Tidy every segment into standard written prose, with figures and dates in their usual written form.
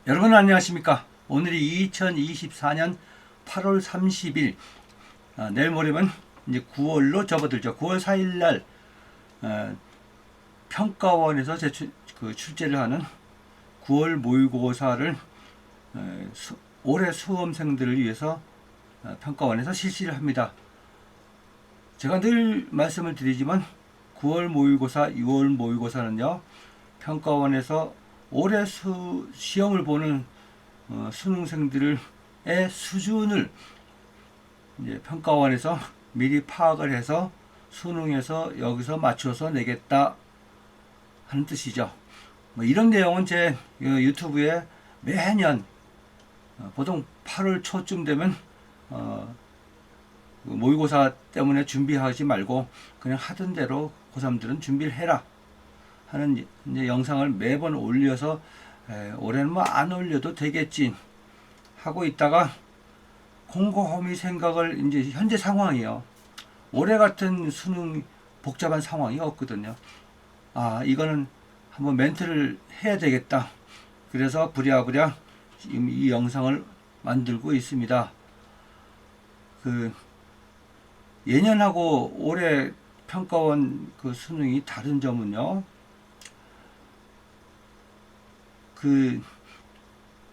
여러분 안녕하십니까? 오늘이 2024년 8월 30일, 내일 모레면 이제 9월로 접어들죠. 9월 4일 날 평가원에서 출제를 하는 9월 모의고사를 올해 수험생들을 위해서 평가원에서 실시를 합니다. 제가 늘 말씀을 드리지만 9월 모의고사, 6월 모의고사는요, 평가원에서 올해 시험을 보는 수능생들의 수준을 이제 평가원에서 미리 파악을 해서 수능에서 여기서 맞춰서 내겠다 하는 뜻이죠. 뭐 이런 내용은 제 유튜브에 매년 보통 8월 초쯤 되면 모의고사 때문에 준비하지 말고 그냥 하던 대로 고3들은 준비를 해라 하는 이제 영상을 매번 올려서 올해는 뭐 안 올려도 되겠지 하고 있다가 곰곰이 생각을 이제 현재 상황이요. 올해 같은 수능 복잡한 상황이 없거든요. 이거는 한번 멘트를 해야 되겠다. 그래서 부랴부랴 지금 이 영상을 만들고 있습니다. 예년하고 올해 평가원 수능이 다른 점은요.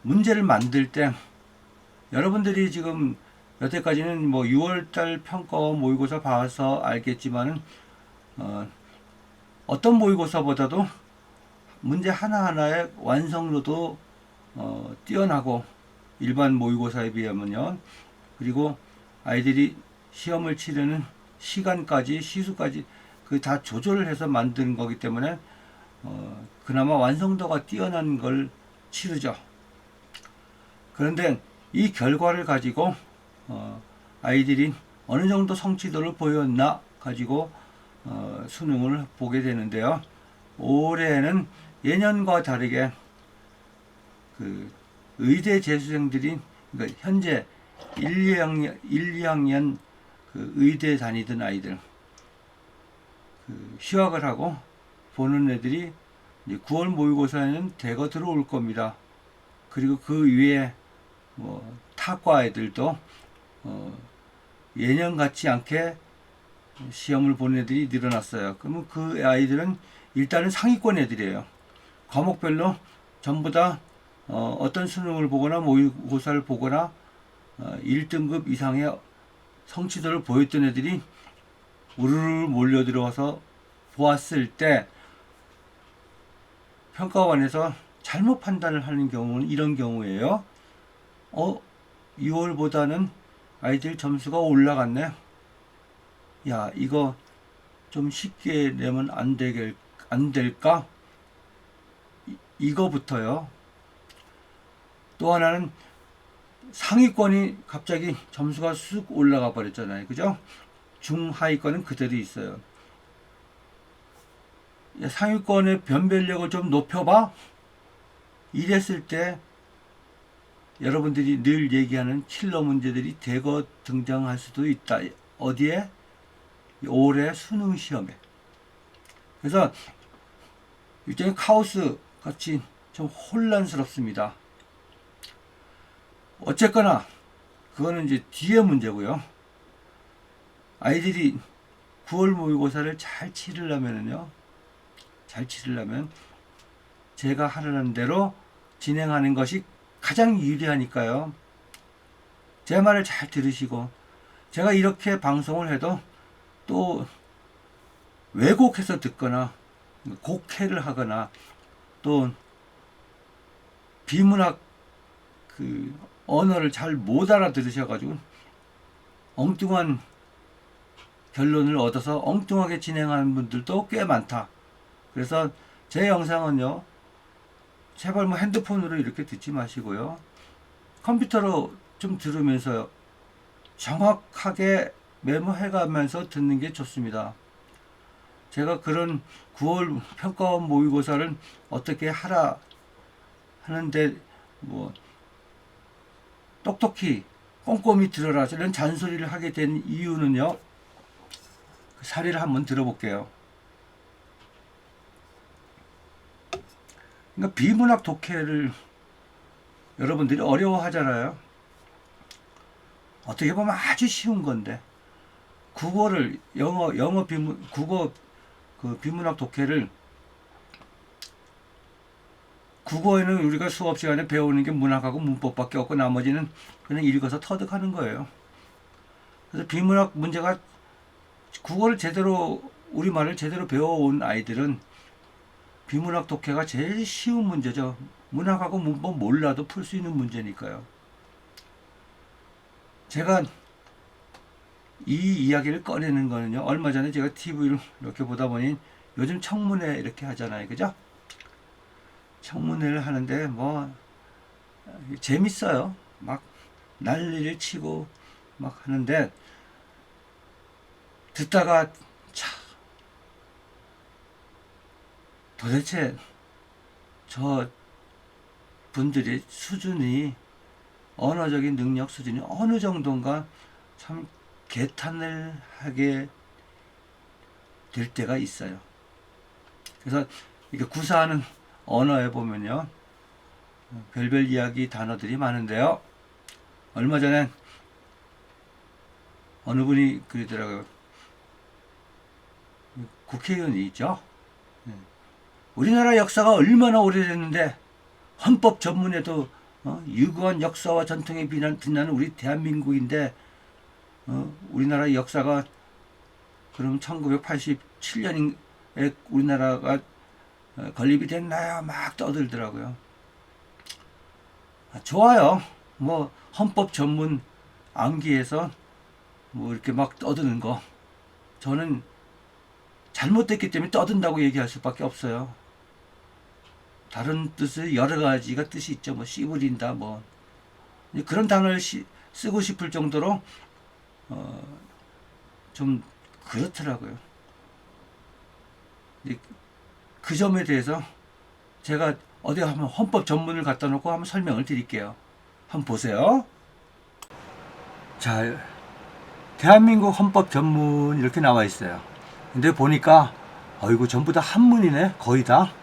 문제를 만들 때 여러분들이 지금 여태까지는 뭐 6월달 평가원 모의고사 봐서 알겠지만은 어떤 모의고사보다도 문제 하나하나의 완성도도 뛰어나고 일반 모의고사에 비하면요. 그리고 아이들이 시험을 치르는 시간까지 시수까지 다 조절을 해서 만든 거기 때문에 그나마 완성도가 뛰어난 걸 치르죠. 그런데 이 결과를 가지고 아이들이 어느 정도 성취도를 보였나 가지고 수능을 보게 되는데요. 올해는 예년과 다르게 의대 재수생들이 그러니까 현재 1, 2학년 의대 다니던 아이들 휴학을 하고 보는 애들이 이제 9월 모의고사에는 대거 들어올 겁니다. 그리고 그 위에 뭐 타과 애들도 예년 같지 않게 시험을 보는 애들이 늘어났어요. 그러면 그 아이들은 일단은 상위권 애들이에요. 과목별로 전부 다 어떤 수능을 보거나 모의고사를 보거나 1등급 이상의 성취도를 보였던 애들이 우르르 몰려 들어와서 보았을 때 평가원에서 잘못 판단을 하는 경우는 이런 경우예요. 6월보다는 아이들 점수가 올라갔네. 야, 이거 좀 쉽게 내면 안 될까? 이거부터요. 또 하나는 상위권이 갑자기 점수가 쑥 올라가 버렸잖아요. 그죠? 중하위권은 그대로 있어요. 상위권의 변별력을 좀 높여봐? 이랬을 때 여러분들이 늘 얘기하는 킬러 문제들이 대거 등장할 수도 있다. 어디에? 올해 수능 시험에. 그래서 일종의 카오스 같이 좀 혼란스럽습니다. 어쨌거나 그거는 이제 뒤에 문제고요. 아이들이 9월 모의고사를 잘 치르려면 제가 하라는 대로 진행하는 것이 가장 유리하니까요. 제 말을 잘 들으시고 제가 이렇게 방송을 해도 또 왜곡해서 듣거나 곡해를 하거나 또 비문학 언어를 잘 못 알아들으셔가지고 엉뚱한 결론을 얻어서 엉뚱하게 진행하는 분들도 꽤 많다. 그래서 제 영상은요, 제발 뭐 핸드폰으로 이렇게 듣지 마시고요, 컴퓨터로 좀 들으면서 정확하게 메모해가면서 듣는 게 좋습니다. 제가 그런 9월 평가원 모의고사를 어떻게 하라 하는데 뭐 똑똑히 꼼꼼히 들어라 이런 잔소리를 하게 된 이유는요, 그 사례를 한번 들어볼게요. 그러니까 비문학 독해를 여러분들이 어려워하잖아요. 어떻게 보면 아주 쉬운 건데 국어를 영어 비문 국어 그 비문학 독해를 국어에는 우리가 수업 시간에 배우는 게 문학하고 문법밖에 없고 나머지는 그냥 읽어서 터득하는 거예요. 그래서 비문학 문제가 국어를 제대로 우리말을 제대로 배워온 아이들은 비문학 독해가 제일 쉬운 문제죠. 문학하고 문법 몰라도 풀 수 있는 문제니까요. 제가 이 이야기를 꺼내는 거는요. 얼마 전에 제가 TV를 이렇게 보다 보니 요즘 청문회 이렇게 하잖아요. 그죠? 청문회를 하는데 뭐 재밌어요. 막 난리를 치고 막 하는데 듣다가 참 도대체 저 분들의 수준이 언어적인 능력 수준이 어느 정도인가 참 개탄을 하게 될 때가 있어요. 그래서 이게 구사하는 언어에 보면요. 별별 이야기 단어들이 많은데요. 얼마 전에 어느 분이 그러더라고요. 국회의원이 있죠. 우리나라 역사가 얼마나 오래됐는데 헌법 전문에도 유구한 역사와 전통에 빛나는 우리 대한민국인데 우리나라 역사가 그럼 1987년에 우리나라가 건립이 됐나요? 막 떠들더라고요. 좋아요. 뭐 헌법 전문 암기해서 뭐 이렇게 막 떠드는 거 저는 잘못됐기 때문에 떠든다고 얘기할 수밖에 없어요. 다른 뜻을 여러 가지가 뜻이 있죠. 뭐 씨부린다 뭐 그런 단어를 쓰고 싶을 정도로 좀 그렇더라고요. 그 점에 대해서 제가 어디 한번 헌법 전문을 갖다 놓고 한번 설명을 드릴게요. 한번 보세요. 자, 대한민국 헌법 전문 이렇게 나와 있어요. 근데 보니까 어이구 전부 다 한문이네. 거의 다.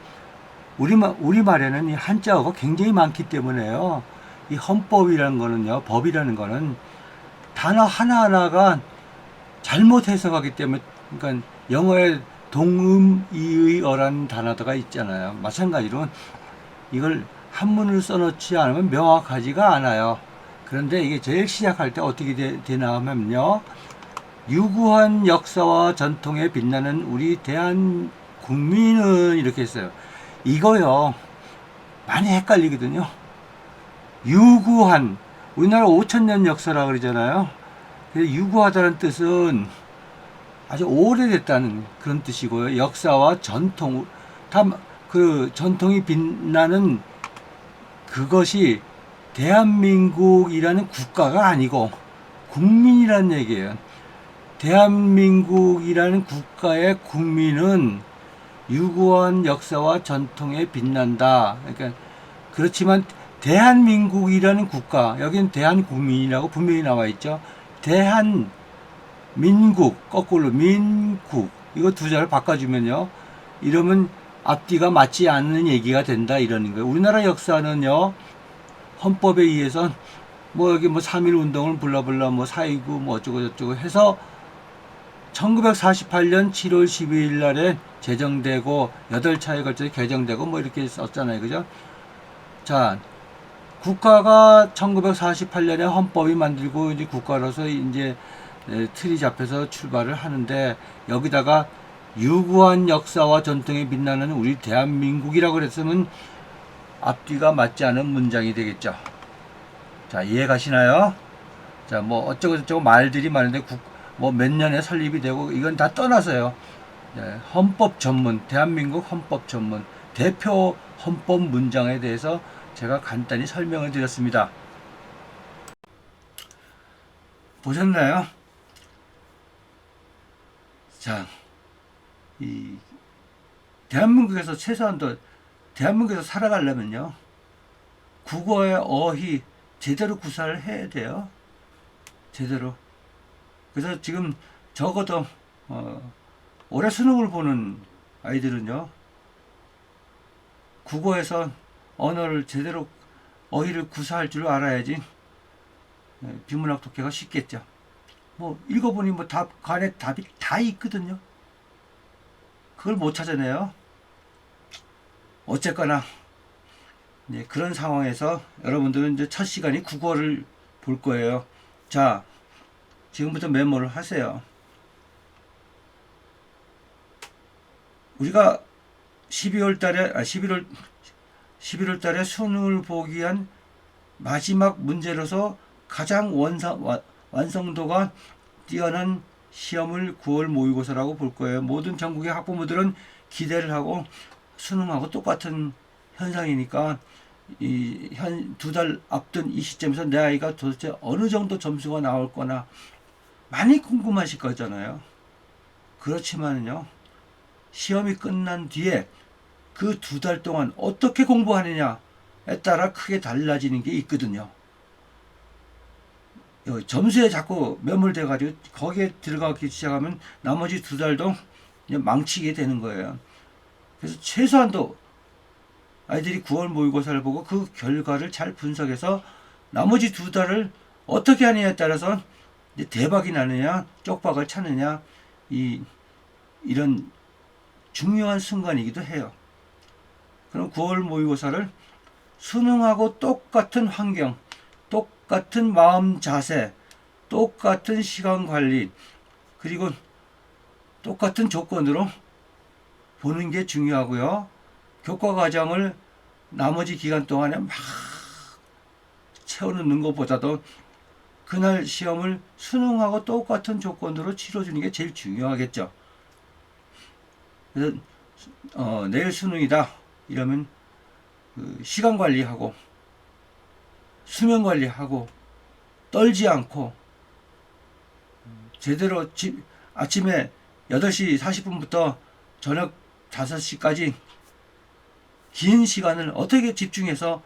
우리말에는 이 한자어가 굉장히 많기 때문에요. 이 헌법이라는 거는요, 법이라는 거는 단어 하나하나가 잘못 해석하기 때문에, 그러니까 영어에 동음이의어라는 단어가 있잖아요. 마찬가지로 이걸 한문을 써놓지 않으면 명확하지가 않아요. 그런데 이게 제일 시작할 때 어떻게 되나 하면요. 유구한 역사와 전통에 빛나는 우리 대한국민은 이렇게 했어요. 이거요. 많이 헷갈리거든요. 유구한 우리나라 5천년 역사라 그러잖아요. 유구하다는 뜻은 아주 오래됐다는 그런 뜻이고요. 역사와 전통 다 그 전통이 빛나는 그것이 대한민국이라는 국가가 아니고 국민이라는 얘기예요. 대한민국이라는 국가의 국민은 유구한 역사와 전통에 빛난다. 그러니까 그렇지만 대한민국이라는 국가, 여기는 대한국민이라고 분명히 나와 있죠. 대한민국, 거꾸로 민국, 이거 두 자를 바꿔주면요. 이러면 앞뒤가 맞지 않는 얘기가 된다 이러는 거예요. 우리나라 역사는요. 헌법에 의해서 뭐 여기 뭐 3.1 운동을 불러불러 뭐 4.29 뭐 어쩌고 저쩌고 해서 1948년 7월 12일 날에 제정되고 8차에 걸쳐서 개정되고 뭐 이렇게 썼잖아요. 그죠? 자, 국가가 1948년에 헌법이 만들고 이제 국가로서 이제 틀이 잡혀서 출발을 하는데 여기다가 유구한 역사와 전통에 빛나는 우리 대한민국이라고 그랬으면 앞뒤가 맞지 않은 문장이 되겠죠. 자, 이해 가시나요? 자, 뭐 어쩌고 저쩌고 말들이 많은데 뭐 몇 년에 설립이 되고 이건 다 떠나서요. 헌법 전문, 대한민국 헌법 전문 대표 헌법 문장에 대해서 제가 간단히 설명을 드렸습니다. 보셨나요? 자, 이 대한민국에서 최소한도 대한민국에서 살아가려면요. 국어의 어휘 제대로 구사를 해야 돼요. 제대로. 그래서 지금 적어도 올해 수능을 보는 아이들은요. 국어에서 언어를 제대로 어휘를 구사할 줄 알아야지 비문학 독해가 쉽겠죠. 뭐 읽어보니 뭐 답, 간에 답이 다 있거든요. 그걸 못 찾아내요. 어쨌거나 이제 그런 상황에서 여러분들은 이제 첫 시간이 국어를 볼 거예요. 자, 지금부터 메모를 하세요. 우리가 11월 달에 11월 달에 수능을 보기 위한 마지막 문제로서 가장 완성도가 뛰어난 시험을 9월 모의고사라고 볼 거예요. 모든 전국의 학부모들은 기대를 하고 수능하고 똑같은 현상이니까 이 한 두 달 앞둔 이 시점에서 내 아이가 도대체 어느 정도 점수가 나올 거나 많이 궁금하실 거잖아요. 그렇지만요, 시험이 끝난 뒤에 그 두 달 동안 어떻게 공부하느냐에 따라 크게 달라지는 게 있거든요. 점수에 자꾸 매몰돼 가지고 거기에 들어가기 시작하면 나머지 두 달도 망치게 되는 거예요. 그래서 최소한도 아이들이 9월 모의고사를 보고 그 결과를 잘 분석해서 나머지 두 달을 어떻게 하느냐에 따라서 대박이 나느냐 쪽박을 차느냐 이런 중요한 순간이기도 해요. 그럼 9월 모의고사를 수능하고 똑같은 환경, 똑같은 마음 자세, 똑같은 시간 관리, 그리고 똑같은 조건으로 보는 게 중요하고요. 교과 과정을 나머지 기간 동안에 막 채워넣는 것보다도 그날 시험을 수능하고 똑같은 조건으로 치러주는 게 제일 중요하겠죠. 그래서 내일 수능이다 이러면 그 시간 관리하고 수면 관리하고 떨지 않고 제대로 아침에 8시 40분부터 저녁 5시까지 긴 시간을 어떻게 집중해서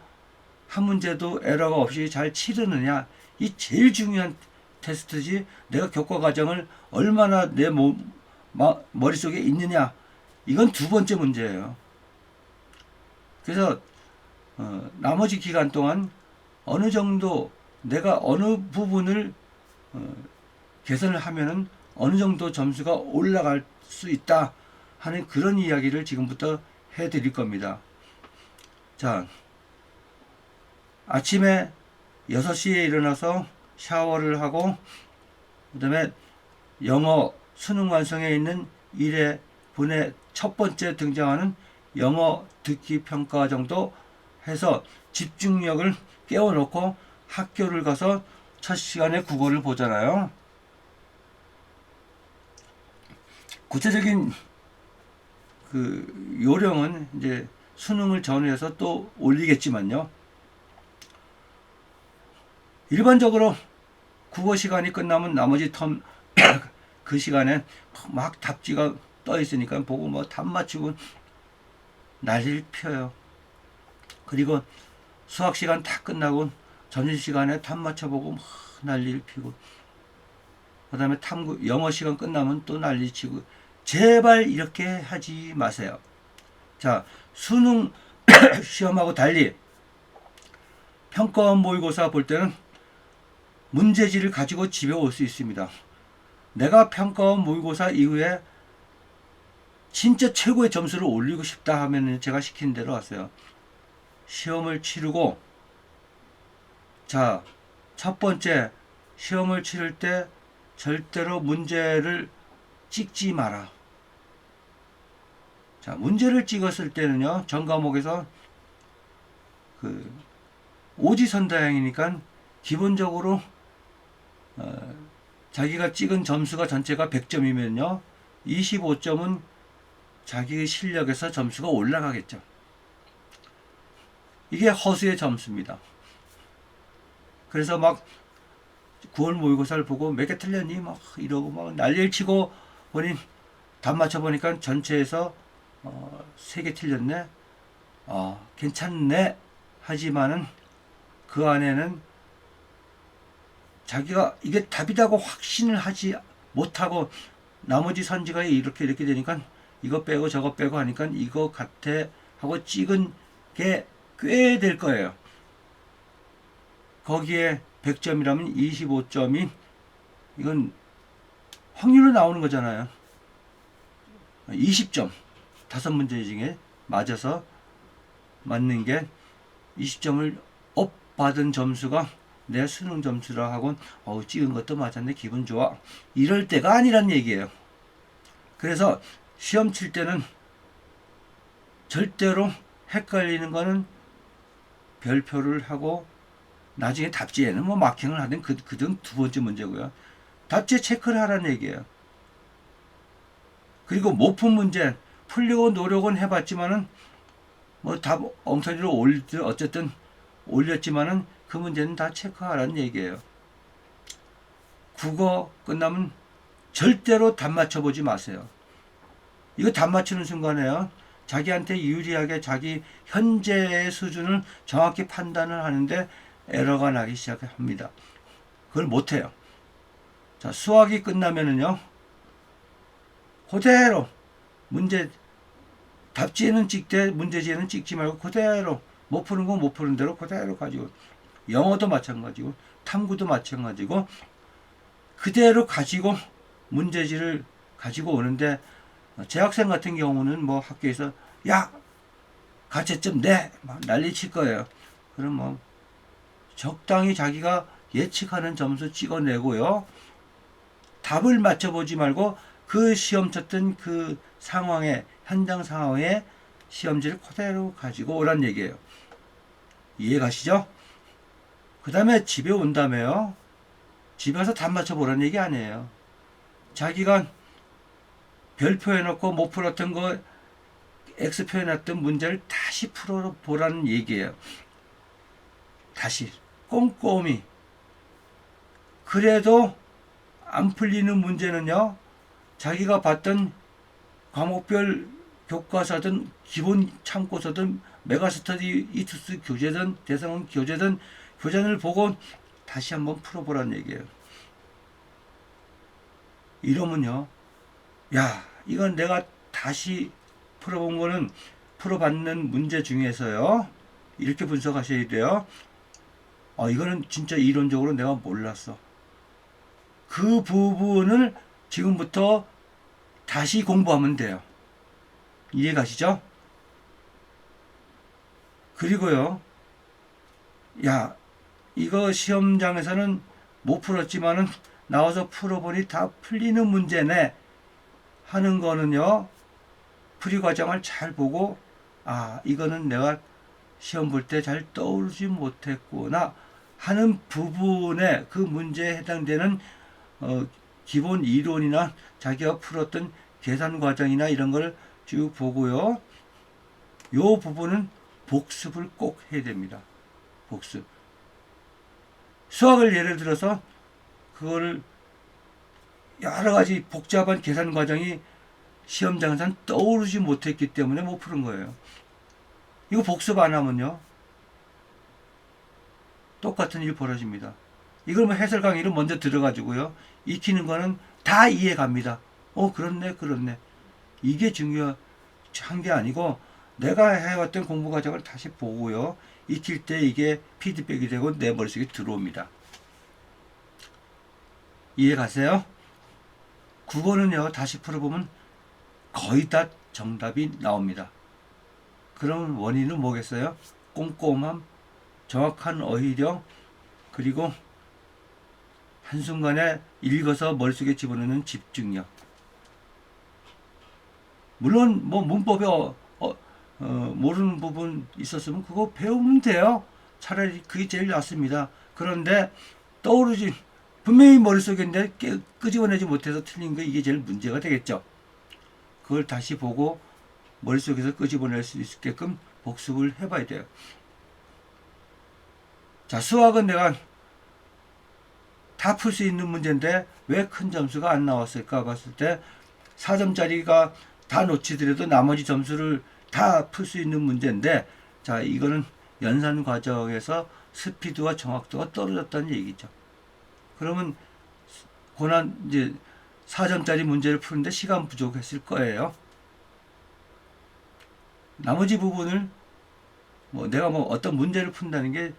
한 문제도 에러가 없이 잘 치르느냐, 이 제일 중요한 테스트지. 내가 교과 과정을 얼마나 내 머릿속에 있느냐, 이건 두 번째 문제예요. 그래서 나머지 기간 동안 어느 정도 내가 어느 부분을 개선을 하면은 어느 정도 점수가 올라갈 수 있다 하는 그런 이야기를 지금부터 해드릴 겁니다. 자, 아침에 6시에 일어나서 샤워를 하고 그 다음에 영어 수능 완성에 있는 1회 분의 첫 번째 등장하는 영어 듣기 평가 정도 해서 집중력을 깨워놓고 학교를 가서 첫 시간에 국어를 보잖아요. 구체적인 그 요령은 이제 수능을 전후해서 또 올리겠지만요. 일반적으로 국어 시간이 끝나면 나머지 텀 그 시간에 막 답지가 떠 있으니까 보고 뭐 답 맞추고 난리를 펴요. 그리고 수학 시간 다 끝나고 점심 시간에 답 맞춰보고 막 난리를 피고 그 다음에 영어 시간 끝나면 또 난리 치고 제발 이렇게 하지 마세요. 자, 수능 시험하고 달리 평가원 모의고사 볼 때는 문제지를 가지고 집에 올 수 있습니다. 내가 평가원 모의고사 이후에 진짜 최고의 점수를 올리고 싶다 하면 제가 시킨 대로 하세요. 시험을 치르고, 자, 첫 번째 시험을 치를 때 절대로 문제를 찍지 마라. 자, 문제를 찍었을 때는요, 전 과목에서 그 오지선다형이니까 기본적으로 자기가 찍은 점수가 전체가 100점이면요 25점은 자기의 실력에서 점수가 올라가겠죠. 이게 허수의 점수입니다. 그래서 막 9월 모의고사를 보고 몇 개 틀렸니 막 이러고 막 난리를 치고 보니 답 맞춰보니까 전체에서 3개 틀렸네. 괜찮네. 하지만은 그 안에는 자기가 이게 답이라고 확신을 하지 못하고 나머지 선지가 이렇게 되니까 이거 빼고 저거 빼고 하니까 이거 같아 하고 찍은 게 꽤 될 거예요. 거기에 100점이라면 25점이 이건 확률로 나오는 거잖아요. 20점. 5문제 중에 맞아서 맞는 게 20점을 업 받은 점수가 내 수능 점수라 하고 찍은 것도 맞았네 기분 좋아 이럴 때가 아니란 얘기예요. 그래서 시험 칠 때는 절대로 헷갈리는 거는 별표를 하고 나중에 답지에는 뭐 마킹을 하든 그등 두 번째 문제고요. 답지에 체크를 하라는 얘기예요. 그리고 못 푼 문제 풀려고 노력은 해봤지만은 뭐 답 엉터리로 어쨌든 올렸지만은 그 문제는 다 체크하라는 얘기예요. 국어 끝나면 절대로 답 맞춰보지 마세요. 이거 답 맞추는 순간에요. 자기한테 유리하게 자기 현재의 수준을 정확히 판단을 하는데 에러가 나기 시작합니다. 그걸 못해요. 자, 수학이 끝나면은요. 그대로 문제 답지에는 찍되 문제지에는 찍지 말고 그대로 못 푸는 건 못 푸는 대로 그대로 가지고 영어도 마찬가지고 탐구도 마찬가지고 그대로 가지고 문제지를 가지고 오는데 재학생 같은 경우는 뭐 학교에서 야 가채점 내 막 난리 칠 거예요. 그럼 뭐 적당히 자기가 예측하는 점수 찍어내고요. 답을 맞춰보지 말고 그 시험 쳤던 그 상황에 현장 상황에 시험지를 그대로 가지고 오란 얘기예요. 이해 가시죠? 그 다음에 집에 온다며요. 집에 와서 답 맞춰보라는 얘기 아니에요. 자기가 별표 해놓고 못 풀었던 거 X표 해놨던 문제를 다시 풀어보라는 얘기예요. 다시 꼼꼼히. 그래도 안 풀리는 문제는요. 자기가 봤던 과목별 교과서든 기본 참고서든 메가스터디 이투스 교재든 대성원 교재든 교재를 보고 다시 한번 풀어보라는 얘기예요. 이러면요. 야 이건 내가 다시 풀어본 거는 풀어받는 문제 중에서요. 이렇게 분석하셔야 돼요. 이거는 진짜 이론적으로 내가 몰랐어. 그 부분을 지금부터 다시 공부하면 돼요. 이해 가시죠? 그리고요. 야 이거 시험장에서는 못 풀었지만은 나와서 풀어보니 다 풀리는 문제네 하는 거는요. 풀이 과정을 잘 보고 이거는 내가 시험 볼 때 잘 떠오르지 못했구나 하는 부분에 그 문제에 해당되는 기본 이론이나 자기가 풀었던 계산 과정이나 이런 걸 쭉 보고요. 요 부분은 복습을 꼭 해야 됩니다. 복습. 수학을 예를 들어서 그거를 여러 가지 복잡한 계산 과정이 시험장에서는 떠오르지 못했기 때문에 못 푸는 거예요. 이거 복습 안 하면요. 똑같은 일 벌어집니다. 이걸 뭐 해설 강의를 먼저 들어가지고요. 익히는 거는 다 이해 갑니다. 그렇네. 이게 중요한 게 아니고 내가 해왔던 공부 과정을 다시 보고요. 익힐 때 이게 피드백이 되고 내 머릿속에 들어옵니다. 이해 가세요? 국어는요. 다시 풀어보면 거의 다 정답이 나옵니다. 그럼 원인은 뭐겠어요? 꼼꼼함, 정확한 어휘력, 그리고 한순간에 읽어서 머릿속에 집어넣는 집중력. 물론 뭐 문법에 모르는 부분 있었으면 그거 배우면 돼요. 차라리 그게 제일 낫습니다. 그런데 떠오르지 분명히 머릿속인데 끄집어내지 못해서 틀린 거 이게 제일 문제가 되겠죠. 그걸 다시 보고 머릿속에서 끄집어낼 수 있게끔 복습을 해봐야 돼요. 자, 수학은 내가 다 풀 수 있는 문제인데 왜 큰 점수가 안 나왔을까 봤을 때 4점짜리가 다 놓치더라도 나머지 점수를 다 풀 수 있는 문제인데 자, 이거는 연산 과정에서 스피드와 정확도가 떨어졌다는 얘기죠. 그러면 이제 4점짜리 문제를 푸는데 시간 부족했을 거예요. 나머지 부분을 내가 어떤 문제를 푼다는 게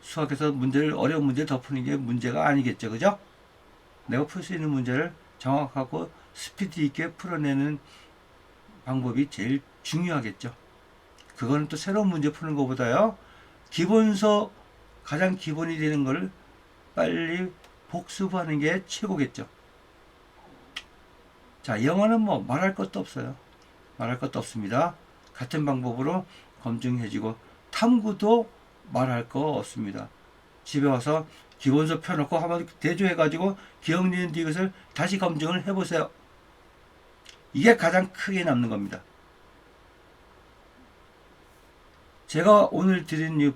수학에서 문제를 어려운 문제를 더 푸는 게 문제가 아니겠죠. 그죠? 내가 풀 수 있는 문제를 정확하고 스피드 있게 풀어내는 방법이 제일 중요하겠죠. 그거는 또 새로운 문제 푸는 것보다요. 기본서 가장 기본이 되는 걸 빨리 복습하는 게 최고겠죠. 자, 영어는 뭐 말할 것도 없어요. 말할 것도 없습니다. 같은 방법으로 검증해지고 탐구도 말할 거 없습니다. 집에 와서 기본서 펴놓고 한번 대조해가지고 기억니은 디귿을 다시 검증을 해보세요. 이게 가장 크게 남는 겁니다. 제가 오늘 드린 이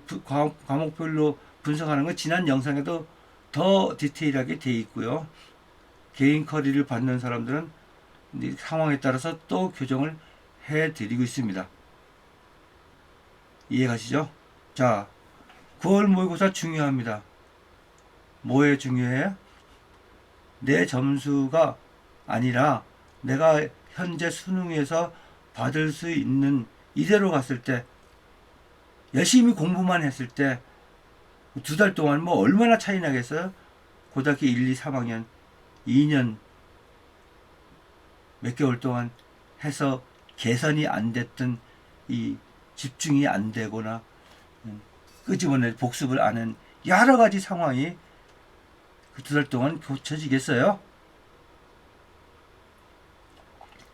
과목별로 분석하는 건 지난 영상에도 더 디테일하게 되어 있고요. 개인 커리를 받는 사람들은 상황에 따라서 또 교정을 해드리고 있습니다. 이해가시죠? 자, 9월 모의고사 중요합니다. 뭐에 중요해요? 내 점수가 아니라 내가 현재 수능에서 받을 수 있는 이대로 갔을 때 열심히 공부만 했을 때 2달 동안 뭐 얼마나 차이 나겠어요? 고등학교 1, 2, 3학년 2년 몇 개월 동안 해서 개선이 안 됐던 이 집중이 안 되거나 끄집어내 복습을 안 한 여러 가지 상황이 그 2달 동안 고쳐지겠어요?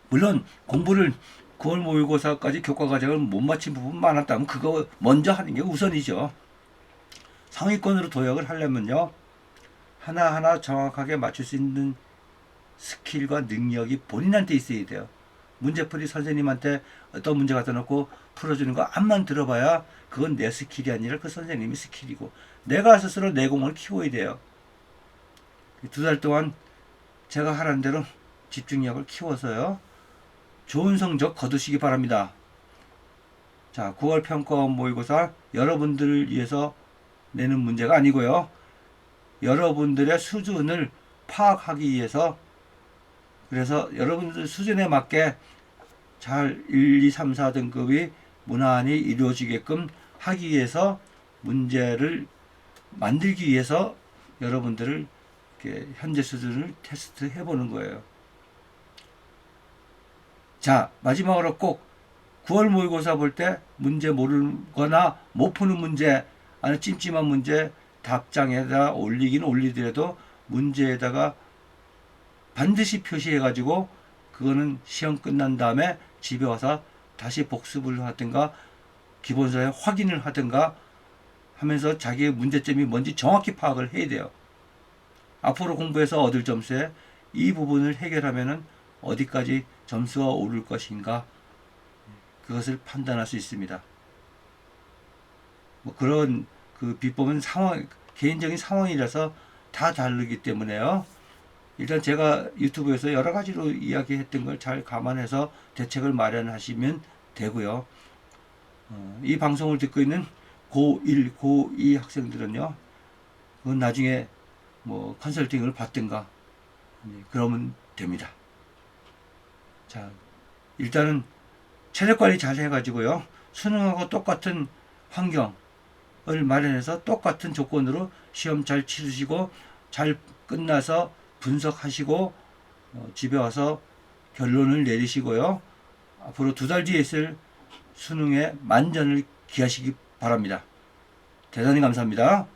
물론 공부를 9월 모의고사까지 교과 과정을 못 마친 부분 많았다면 그거 먼저 하는 게 우선이죠. 상위권으로 도약을 하려면요. 하나하나 정확하게 맞출 수 있는 스킬과 능력이 본인한테 있어야 돼요. 문제풀이 선생님한테 어떤 문제 갖다 놓고 풀어주는 거 암만 들어봐야 그건 내 스킬이 아니라 그 선생님이 스킬이고 내가 스스로 내공을 키워야 돼요. 2달 동안 제가 하라는 대로 집중력을 키워서요. 좋은 성적 거두시기 바랍니다. 자, 9월 평가원 모의고사 여러분들을 위해서 내는 문제가 아니고요. 여러분들의 수준을 파악하기 위해서 그래서 여러분들 수준에 맞게 잘 1, 2, 3, 4등급이 무난히 이루어지게끔 하기 위해서 문제를 만들기 위해서 여러분들을 이렇게 현재 수준을 테스트 해보는 거예요. 자, 마지막으로 꼭 9월 모의고사 볼 때 문제 모르거나 못 푸는 문제, 아니 찜찜한 문제 답장에다 올리긴 올리더라도 문제에다가 반드시 표시해가지고 그거는 시험 끝난 다음에 집에 와서 다시 복습을 하든가 기본서에 확인을 하든가 하면서 자기의 문제점이 뭔지 정확히 파악을 해야 돼요. 앞으로 공부해서 얻을 점수에 이 부분을 해결하면은 어디까지 점수가 오를 것인가 그것을 판단할 수 있습니다. 뭐 그런 그 비법은 상황 개인적인 상황이라서 다 다르기 때문에요. 일단 제가 유튜브에서 여러 가지로 이야기했던 걸 잘 감안해서 대책을 마련하시면 되고요. 이 방송을 듣고 있는 고1, 고2 학생들은요. 그건 나중에 뭐 컨설팅을 받든가 그러면 됩니다. 자, 일단은 체력 관리 잘 해가지고요. 수능하고 똑같은 환경을 마련해서 똑같은 조건으로 시험 잘 치르시고 잘 끝나서 분석하시고 집에 와서 결론을 내리시고요. 앞으로 2달 뒤에 있을 수능에 만전을 기하시기 바랍니다. 대단히 감사합니다.